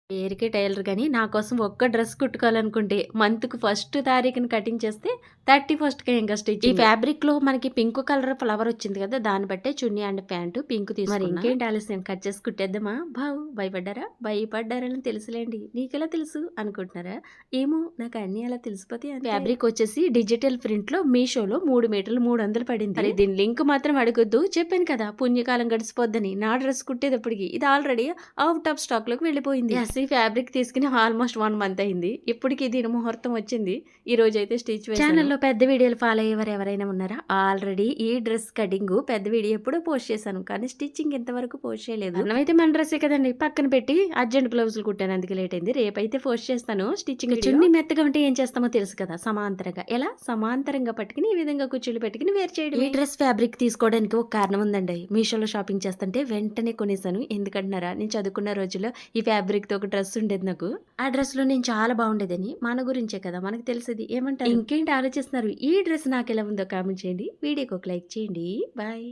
పేరుకే టైలర్ గాని, నా కోసం ఒక్క డ్రెస్ కుట్టుకోవాలనుకుంటే మంత్‌కు ఫస్ట్ తారీఖున కటింగ్ చేస్తే 31కే ఇంకా స్టిచ్చింగ్. ఈ ఫ్యాబ్రిక్‌లో మనకి పింక్ కలర్ ఫ్లవర్ వచ్చింది కదా! దాన్ని బట్టే చున్నీ అండ్ ప్యాంటు పింక్ తీసుకున్నా. మరి ఇంకేంటి ఆలస్యం కట్ చేసి కుట్టేద్దామా? భయపడ్డారా? భయపడ్డారని తెలుసులేండి. నీకెలా తెలుసు అనుకుంటున్నారా? ఏమో నాకు అన్నీ అలా తెలిసిపోతాయి అంతే. ఫ్యాబ్రిక్ వచ్చేసి డిజిటల్ ప్రింట్‌లో మీషోలో 3 మీటర్లు 300 పడింది. మరి దీని లింక్ మాత్రం అడగొద్దు. చెప్పాను కదా! పుణ్యకాలం గడిచిపోద్దని. నా డ్రెస్ కుట్టేటప్పటికి ఇది ఆల్రెడీ ఔట్ ఆఫ్ స్టాక్‌లోకి వెళ్ళిపోయింది. ఈ ఫ్యాబ్రిక్ తీసుకుని ఆల్మోస్ట్ 1 మంత్ అయింది. ఇప్పటికి దీని ముహూర్తం వచ్చింది. ఈ రోజైతే స్టిచ్ వేశాను. ఛానల్‌లో పెద్ద వీడియోలు ఫాలో అయ్యేవారు ఎవరైనా ఉన్నారా? ఆల్రెడీ ఈ డ్రెస్ కటింగ్ పెద్ద వీడియో ఎప్పుడో పోస్ట్ చేశాను. కానీ స్టిచ్చింగ్ ఇంతవరకు పోస్ట్ చేయలేదు. అన్నమైతే మన డ్రెస్సే కదండి పక్కన పెట్టి అర్జెంట్ బ్లౌజులు కుట్టాను. అందుకే లేట్ అయింది. రేపైతే పోస్ట్ చేస్తాను స్టిచ్చింగ్. చున్నీ మెత్తగా ఉంటే ఏం చేస్తామో తెలుసు కదా! సమాంతరంగా ఎలా సమాంతరంగా పట్టుకుని ఈ విధంగా కుచ్చులు పెట్టుకుని వేరు చేయడం. ఈ డ్రెస్ ఫ్యాబ్రిక్ తీసుకోవడానికి ఒక కారణం ఉందండి. మీషోలో షాపింగ్ చేస్తుంటే వెంటనే కొనేసాను. ఎందుకంటున్నారా? నేను చదువుకున్న రోజుల్లో ఈ ఫ్యాబ్రిక్‌తో ఒక డ్రెస్ ఉండేది నాకు. ఆ డ్రెస్‌లో నేను చాలా బాగుండేదని. మన గురించే కదా మనకు తెలిసేది. ఏమంటారు? ఇంకేంటి ఆలోచిస్తున్నారు? ఈ డ్రెస్ నాకెలా ఉందో కామెంట్ చేయండి. వీడియోకి ఒక లైక్ చేయండి. బాయ్.